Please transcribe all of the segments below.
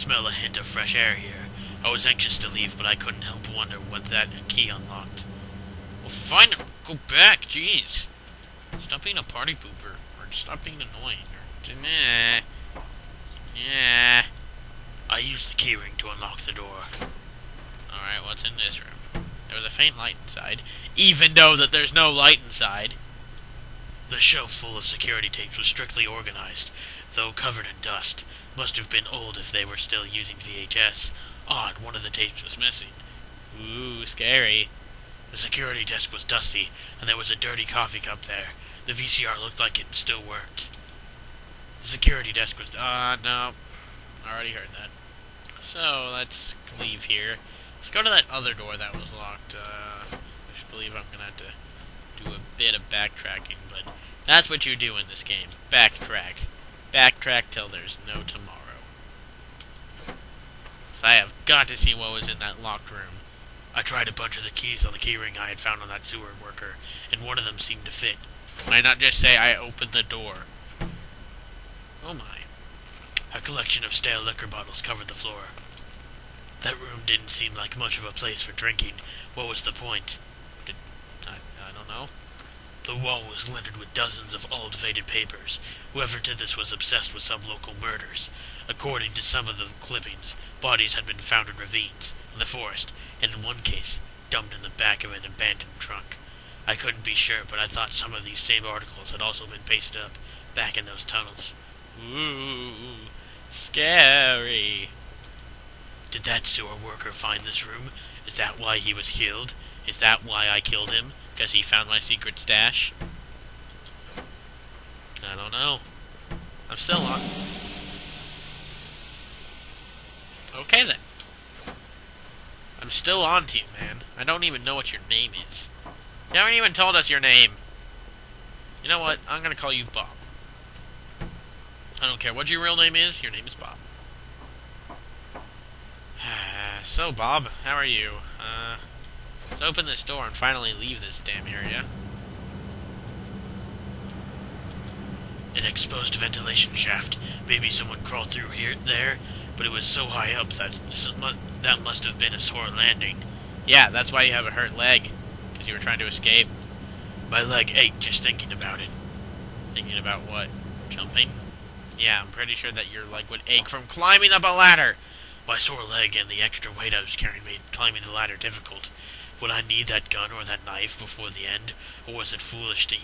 smell a hint of fresh air here. I was anxious to leave, but I couldn't help wonder what that key unlocked. Well, fine, go back, jeez. Stop being a party pooper, or stop being annoying, or... Yeah. I used the keyring to unlock the door. Alright, what's in this room? There was a faint light inside, even though that there's no light inside. The shelf full of security tapes was strictly organized, though covered in dust. Must have been old if they were still using VHS. Odd, one of the tapes was missing. Ooh, scary. The security desk was dusty, and there was a dirty coffee cup there. The VCR looked like it still worked. The security desk was... no. I already heard that. So, let's leave here. Let's go to that other door that was locked. I just believe I'm gonna have to do a bit of backtracking, but that's what you do in this game. Backtrack. Backtrack till there's no tomorrow. So I have got to see what was in that locked room. I tried a bunch of the keys on the keyring I had found on that sewer worker, and one of them seemed to fit. Why not just say I opened the door? Oh my. A collection of stale liquor bottles covered the floor. That room didn't seem like much of a place for drinking. What was the point? I don't know. The wall was littered with dozens of old faded papers. Whoever did this was obsessed with some local murders. According to some of the clippings, bodies had been found in ravines, in the forest, and in one case, dumped in the back of an abandoned truck. I couldn't be sure, but I thought some of these same articles had also been pasted up back in those tunnels. Ooh, scary. Did that sewer worker find this room? Is that why he was killed? Is that why I killed him? Because he found my secret stash? I don't know. I'm still on. Okay then. I'm still on to you, man. I don't even know what your name is. You haven't even told us your name. You know what? I'm gonna call you Bob. I don't care what your real name is. Your name is Bob. So, Bob, how are you? Let's open this door and finally leave this damn area. An exposed ventilation shaft. Maybe someone crawled through there, but it was so high up that must have been a sore landing. Yeah, that's why you have a hurt leg, because you were trying to escape. My leg ached just thinking about it. Thinking about what? Jumping? Yeah, I'm pretty sure that your leg would ache from climbing up a ladder. My sore leg and the extra weight I was carrying made climbing the ladder difficult. Would I need that gun or that knife before the end, or was it foolish to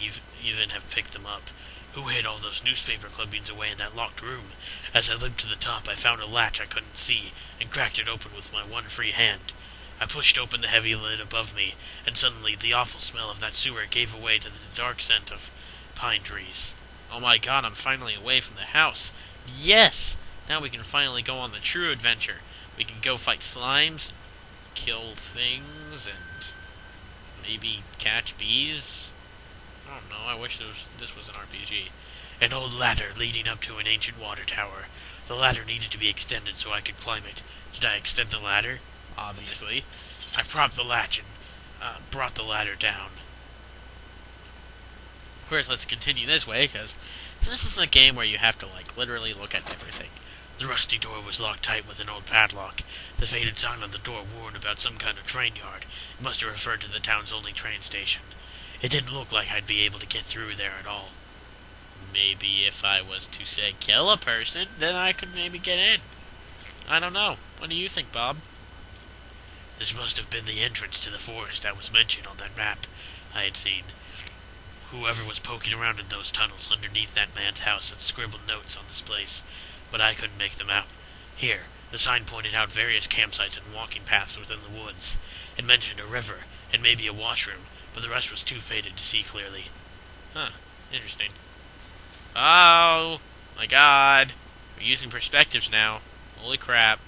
even have picked them up? Who hid all those newspaper clippings away in that locked room? As I limped to the top, I found a latch I couldn't see, and cracked it open with my one free hand. I pushed open the heavy lid above me, and suddenly the awful smell of that sewer gave way to the dark scent of pine trees. Oh my god, I'm finally away from the house. Yes! Now we can finally go on the true adventure. We can go fight slimes, and kill things, and maybe catch bees. I don't know, I wish this was an RPG. An old ladder leading up to an ancient water tower. The ladder needed to be extended so I could climb it. Did I extend the ladder? Obviously. I propped the latch and brought the ladder down. Of course, let's continue this way, because this is a game where you have to, literally look at everything. The rusty door was locked tight with an old padlock. The faded sign on the door warned about some kind of train yard. It must have referred to the town's only train station. It didn't look like I'd be able to get through there at all. Maybe if I was to, say, kill a person, then I could maybe get in. I don't know. What do you think, Bob? This must have been the entrance to the forest that was mentioned on that map I had seen. Whoever was poking around in those tunnels underneath that man's house had scribbled notes on this place, but I couldn't make them out. Here, the sign pointed out various campsites and walking paths within the woods. It mentioned a river, and maybe a washroom, but the rest was too faded to see clearly. Huh, interesting. Oh, my god. We're using perspectives now. Holy crap.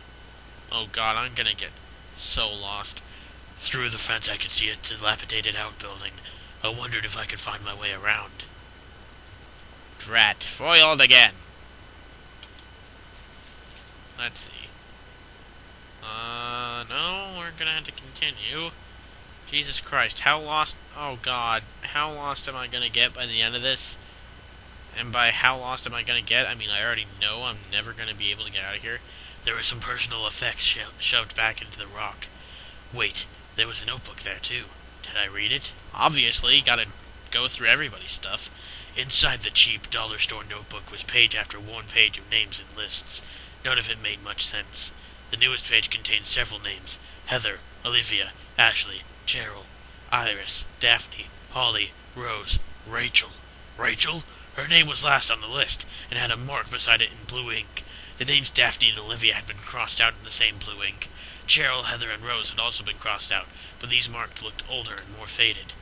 Oh god, I'm gonna get so lost. Through the fence I could see a dilapidated outbuilding. I wondered if I could find my way around. Drat, foiled again. Let's see. No, we're gonna have to continue. Jesus Christ, how lost... Oh god, how lost am I gonna get by the end of this? And by how lost am I gonna get, I mean I already know I'm never gonna be able to get out of here. There were some personal effects shoved back into the rock. Wait, there was a notebook there too. Did I read it? Obviously, gotta go through everybody's stuff. Inside the cheap dollar store notebook was page after one page of names and lists. None of it made much sense. The newest page contained several names: Heather, Olivia, Ashley, Cheryl, Iris, Daphne, Holly, Rose, Rachel. Rachel? Her name was last on the list, and had a mark beside it in blue ink. The names Daphne and Olivia had been crossed out in the same blue ink. Cheryl, Heather, and Rose had also been crossed out, but these marks looked older and more faded.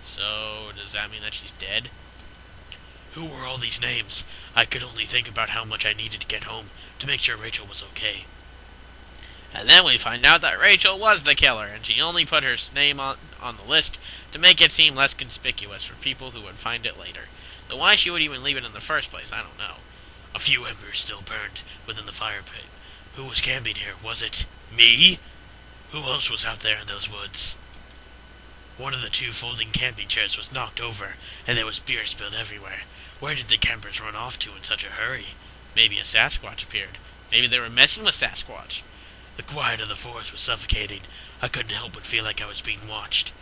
So, does that mean that she's dead? Who were all these names? I could only think about how much I needed to get home to make sure Rachel was okay. And then we find out that Rachel was the killer, and she only put her name on the list to make it seem less conspicuous for people who would find it later. Though why she would even leave it in the first place, I don't know. A few embers still burned within the fire pit. Who was camping here? Was it me? Who else was out there in those woods? One of the two folding camping chairs was knocked over, and there was beer spilled everywhere. Where did the campers run off to in such a hurry? Maybe a Sasquatch appeared. Maybe they were messing with Sasquatch. The quiet of the forest was suffocating. I couldn't help but feel like I was being watched.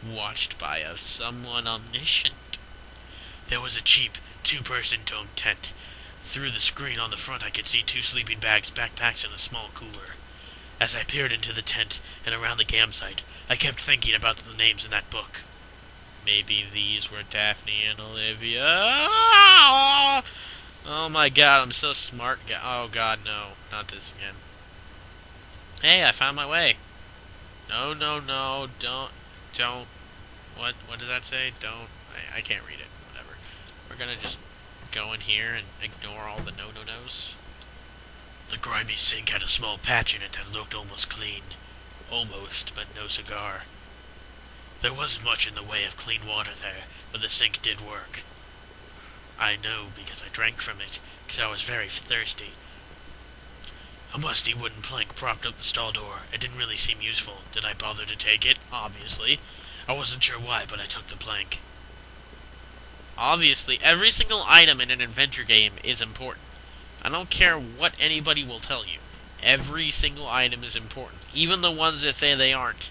Watched by someone omniscient. There was a cheap, two-person domed tent. Through the screen on the front I could see two sleeping bags, backpacks, and a small cooler. As I peered into the tent and around the campsite, I kept thinking about the names in that book. Maybe these were Daphne and Olivia. Oh my god, I'm so smart. Oh god, no. Not this again. Hey, I found my way. No, don't. What does that say? Don't. I can't read it. Whatever. We're gonna just go in here and ignore all the no-no-nos. The grimy sink had a small patch in it that looked almost clean. Almost, but no cigar. There wasn't much in the way of clean water there, but the sink did work. I know because I drank from it, because I was very thirsty. A musty wooden plank propped up the stall door. It didn't really seem useful. Did I bother to take it? Obviously. I wasn't sure why, but I took the plank. Obviously, every single item in an adventure game is important. I don't care what anybody will tell you. Every single item is important. Even the ones that say they aren't.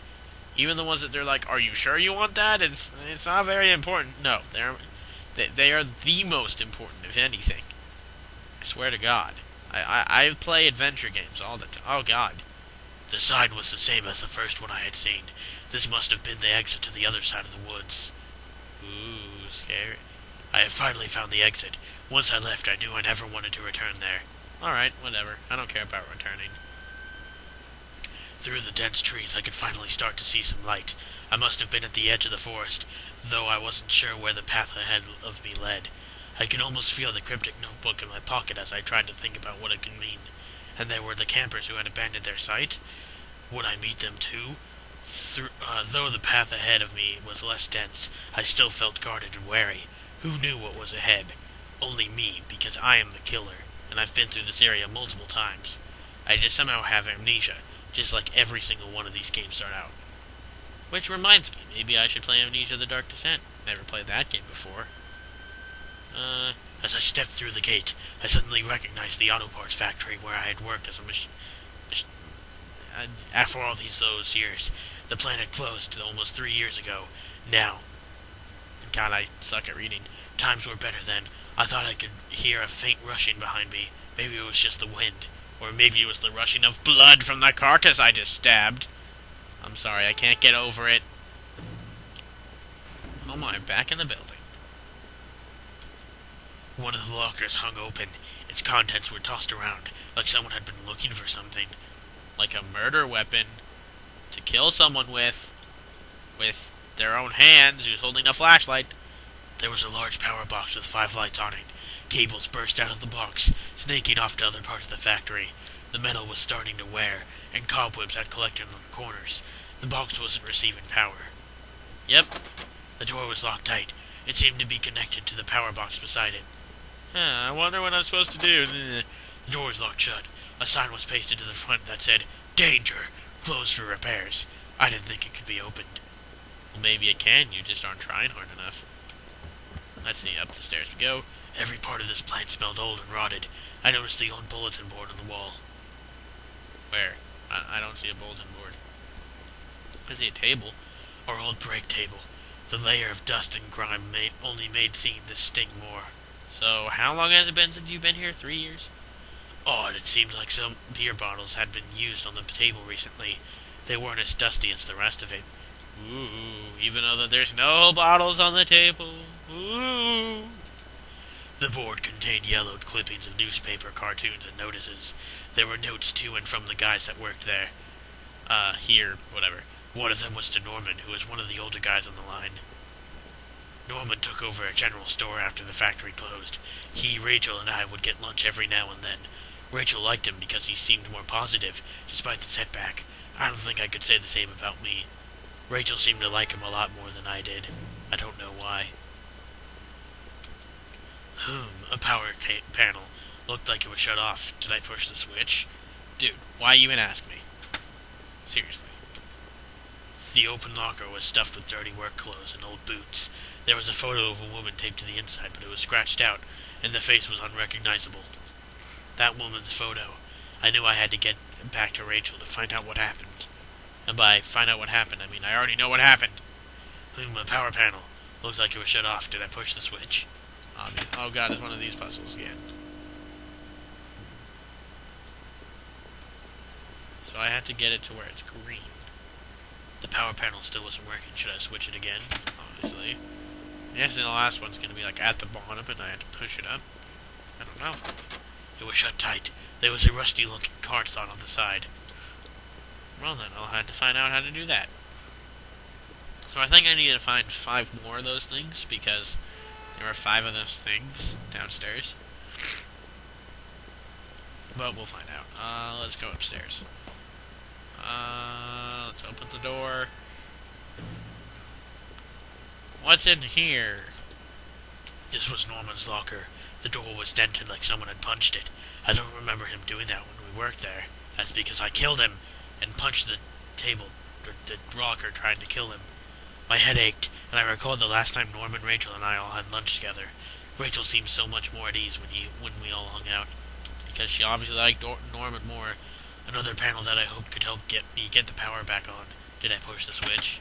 Even the ones that they're like, are you sure you want that? It's not very important. No, they are the most important, if anything. I swear to God. I play adventure games all the time. Oh, God. The sign was the same as the first one I had seen. This must have been the exit to the other side of the woods. Ooh, scary. I had finally found the exit. Once I left, I knew I never wanted to return there. Alright, whatever. I don't care about returning. Through the dense trees, I could finally start to see some light. I must have been at the edge of the forest, though I wasn't sure where the path ahead of me led. I could almost feel the cryptic notebook in my pocket as I tried to think about what it could mean. And there were the campers who had abandoned their site. Would I meet them too? Though the path ahead of me was less dense, I still felt guarded and wary. Who knew what was ahead? Only me, because I am the killer, and I've been through this area multiple times. I just somehow have amnesia, just like every single one of these games start out. Which reminds me, maybe I should play Amnesia: The Dark Descent. Never played that game before. As I stepped through the gate, I suddenly recognized the auto parts factory where I had worked as after all those years. The plant had closed almost 3 years ago. Now, God, I suck at reading. Times were better then. I thought I could hear a faint rushing behind me. Maybe it was just the wind. Or maybe it was the rushing of blood from the carcass I just stabbed. I'm sorry, I can't get over it. Oh my, back in the building. One of the lockers hung open. Its contents were tossed around, like someone had been looking for something. Like a murder weapon to kill someone with their own hands, who's holding a flashlight. There was a large power box with 5 lights on it. Cables burst out of the box, snaking off to other parts of the factory. The metal was starting to wear, and cobwebs had collected in the corners. The box wasn't receiving power. Yep, the door was locked tight. It seemed to be connected to the power box beside it. I wonder what I'm supposed to do. The door was locked shut. A sign was pasted to the front that said, "Danger! Closed for repairs." I didn't think it could be opened. Well, maybe it can, you just aren't trying hard enough. Let's see, up the stairs we go. Every part of this plant smelled old and rotted. I noticed the old bulletin board on the wall. I don't see a bulletin board. I see a table. Our old break table. The layer of dust and grime only made seeing this sting more. So, how long has it been since you've been here? 3 years? Odd, it seems like some beer bottles had been used on the table recently. They weren't as dusty as the rest of it. Ooh, even though there's no bottles on the table. Ooh. The board contained yellowed clippings of newspaper, cartoons, and notices. There were notes to and from the guys that worked there. Here, whatever. One of them was to Norman, who was one of the older guys on the line. Norman took over a general store after the factory closed. He, Rachel, and I would get lunch every now and then. Rachel liked him because he seemed more positive, despite the setback. I don't think I could say the same about me. Rachel seemed to like him a lot more than I did. I don't know why. A power panel. Looked like it was shut off. Did I push the switch? Dude, why even ask me? Seriously. The open locker was stuffed with dirty work clothes and old boots. There was a photo of a woman taped to the inside, but it was scratched out, and the face was unrecognizable. That woman's photo. I knew I had to get back to Rachel to find out what happened. And by find out what happened, I mean I already know what happened. A power panel. Looked like it was shut off. Did I push the switch? Oh god, it's one of these puzzles again. So I have to get it to where it's green. The power panel still wasn't working. Should I switch it again? Obviously. Yes, and the last one's going to be like at the bottom, and I have to push it up. I don't know. It was shut tight. There was a rusty-looking card slot on the side. Well then, I'll have to find out how to do that. So I think I need to find 5 more of those things, because there are 5 of those things downstairs. But we'll find out. Let's go upstairs. Let's open the door. What's in here? This was Norman's locker. The door was dented like someone had punched it. I don't remember him doing that when we worked there. That's because I killed him and punched the table, or the locker, trying to kill him. My head ached, and I recalled the last time Norman, Rachel, and I all had lunch together. Rachel seemed so much more at ease when we all hung out, because she obviously liked Norman more. Another panel that I hoped could help me get the power back on. Did I push the switch?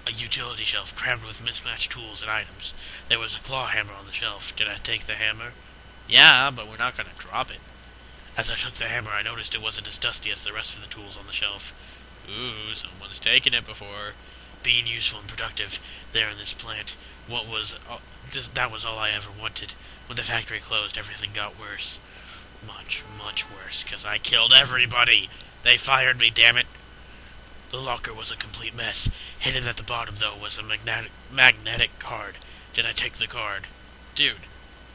A utility shelf crammed with mismatched tools and items. There was a claw hammer on the shelf. Did I take the hammer? Yeah, but we're not going to drop it. As I took the hammer, I noticed it wasn't as dusty as the rest of the tools on the shelf. Ooh, someone's taken it before. Being useful and productive there in this plant, that was all I ever wanted. When the factory closed, everything got worse. Much, much worse, because I killed everybody. They fired me, damn it. The locker was a complete mess. Hidden at the bottom, though, was a magnetic card. Did I take the card? Dude,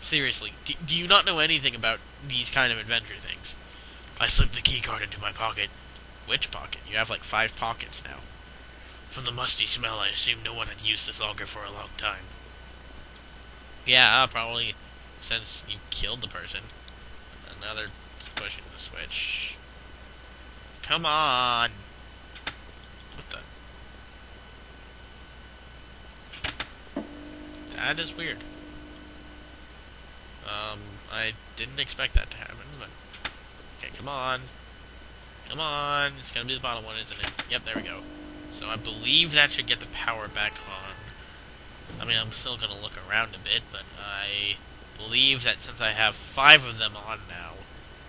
seriously, do you not know anything about these kind of adventure things? I slipped the key card into my pocket. Which pocket? You have like 5 pockets now. From the musty smell, I assumed no one had used this locker for a long time. Yeah, probably since you killed the person. Now they're pushing the switch. Come on! What the? That is weird. I didn't expect that to happen, but... Okay, come on. Come on! It's gonna be the bottom one, isn't it? Yep, there we go. So I believe that should get the power back on. I mean, I'm still gonna look around a bit, but I believe that since I have 5 of them on now,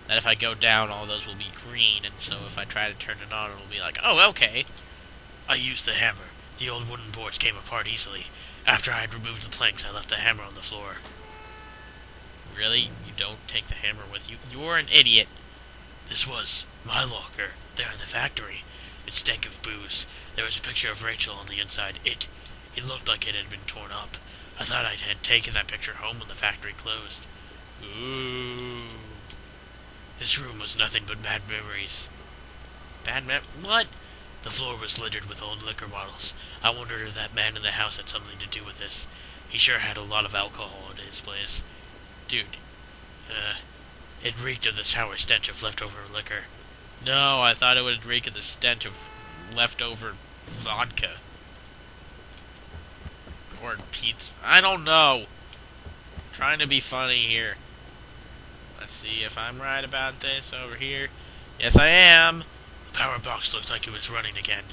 that if I go down, all those will be green, and so if I try to turn it on, it'll be like, oh, okay. I used the hammer. The old wooden boards came apart easily. After I had removed the planks, I left the hammer on the floor. Really? You don't take the hammer with you? You're an idiot. This was my locker, there in the factory. It stank of booze. There was a picture of Rachel on the inside. It looked like it had been torn up. I thought I had taken that picture home when the factory closed. Ooh. This room was nothing but bad memories. What? The floor was littered with old liquor bottles. I wondered if that man in the house had something to do with this. He sure had a lot of alcohol at his place. Dude, it reeked of the sour stench of leftover liquor. No, I thought it would reek of the stench of leftover vodka. Or pizza. I don't know. I'm trying to be funny here. Let's see if I'm right about this over here. Yes, I am. The power box looked like it was running again.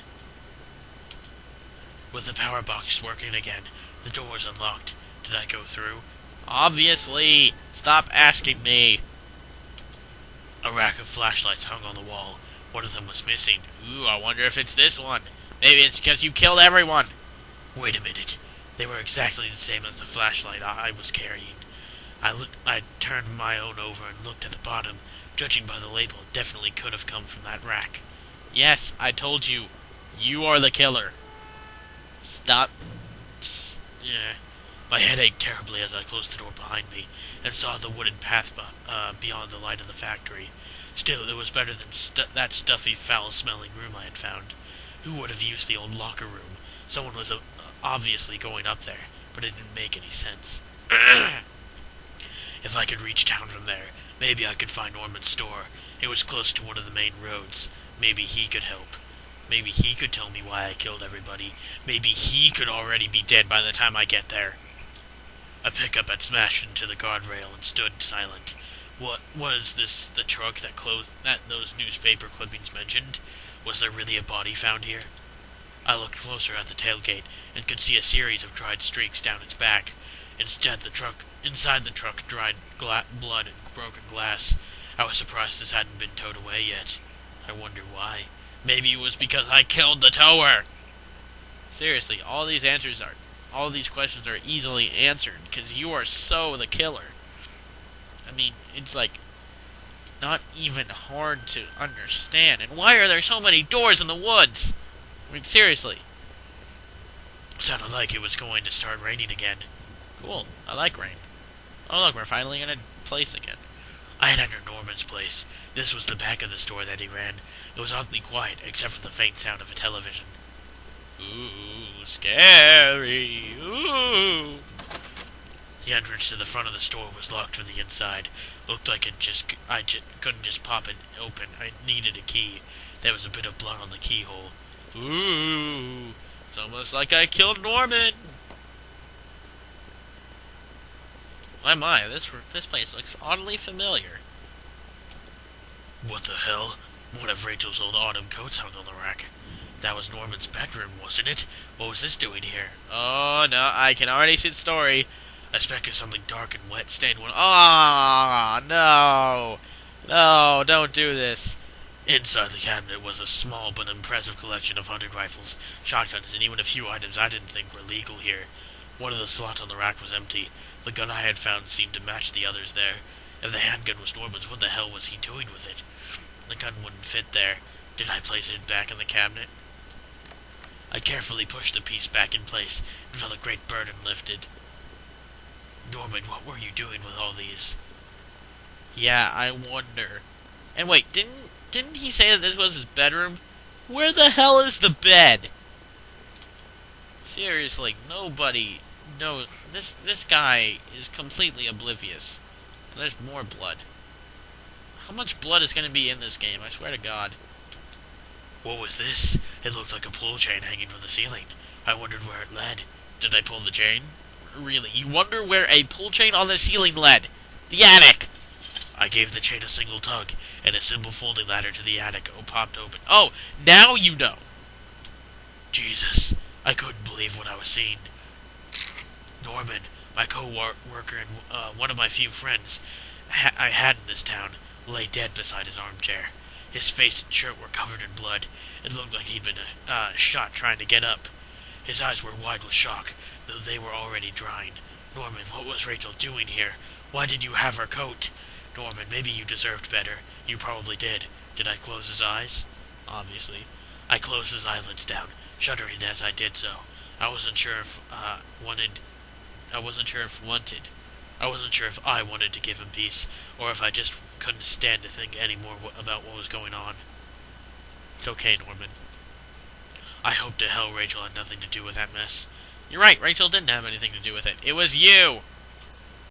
With the power box working again, the door was unlocked. Did I go through? Obviously! Stop asking me! A rack of flashlights hung on the wall. One of them was missing. Ooh, I wonder if it's this one. Maybe it's because you killed everyone. Wait a minute. They were exactly the same as the flashlight I was carrying. I turned my own over and looked at the bottom. Judging by the label, it definitely could have come from that rack. Yes, I told you. You are the killer. Stop. Yeah. My head ached terribly as I closed the door behind me and saw the wooden path beyond the light of the factory. Still, it was better than that stuffy, foul-smelling room I had found. Who would have used the old locker room? Someone was obviously going up there, but it didn't make any sense. If I could reach town from there, maybe I could find Norman's store. It was close to one of the main roads. Maybe he could help. Maybe he could tell me why I killed everybody. Maybe he could already be dead by the time I get there. A pickup had smashed into the guardrail and stood silent. What was this, the truck that those newspaper clippings mentioned? Was there really a body found here? I looked closer at the tailgate and could see a series of dried streaks down its back. Inside the truck, dried blood and broken glass. I was surprised this hadn't been towed away yet. I wonder why. Maybe it was because I killed the tower. Seriously, all these questions are easily answered because you are so the killer. I mean, it's like not even hard to understand. And why are there so many doors in the woods? I mean, seriously. Sounded like it was going to start raining again. Cool. I like rain. Oh look, we're finally in a place again. I had entered Norman's place. This was the back of the store that he ran. It was oddly quiet, except for the faint sound of a television. Ooh, scary. Ooh. The entrance to the front of the store was locked from the inside. Looked like I couldn't just pop it open. I needed a key. There was a bit of blood on the keyhole. Ooh, it's almost like I killed Norman. My, this place looks oddly familiar. What the hell? One of Rachel's old autumn coats hung on the rack. That was Norman's bedroom, wasn't it? What was this doing here? Oh, no, I can already see the story. A speck of something dark and wet stained one. Ah, no. No, don't do this. Inside the cabinet was a small but impressive collection of hunting rifles, shotguns, and even a few items I didn't think were legal here. One of the slots on the rack was empty. The gun I had found seemed to match the others there. If the handgun was Norman's, what the hell was he doing with it? The gun wouldn't fit there. Did I place it back in the cabinet? I carefully pushed the piece back in place and felt a great burden lifted. Norman, what were you doing with all these? Yeah, I wonder. And wait, didn't he say that this was his bedroom? Where the hell is the bed? Seriously, nobody knows. This guy is completely oblivious. And there's more blood. How much blood is going to be in this game? I swear to God. What was this? It looked like a pull chain hanging from the ceiling. I wondered where it led. Did I pull the chain? Really, you wonder where a pull chain on the ceiling led? The attic! I gave the chain a single tug, and a simple folding ladder to the attic popped open. Oh, now you know! Jesus, I couldn't believe what I was seeing. Norman, my co-worker and one of my few friends I had in this town, lay dead beside his armchair. His face and shirt were covered in blood. It looked like he'd been shot trying to get up. His eyes were wide with shock, though they were already drying. Norman, what was Rachel doing here? Why did you have her coat? Norman, maybe you deserved better. You probably did. Did I close his eyes? Obviously. I closed his eyelids down, shuddering as I did so. I wasn't sure if I wanted to give him peace, or if I just couldn't stand to think any more about what was going on. It's okay, Norman. I hope to hell Rachel had nothing to do with that mess. You're right, Rachel didn't have anything to do with it. It was you!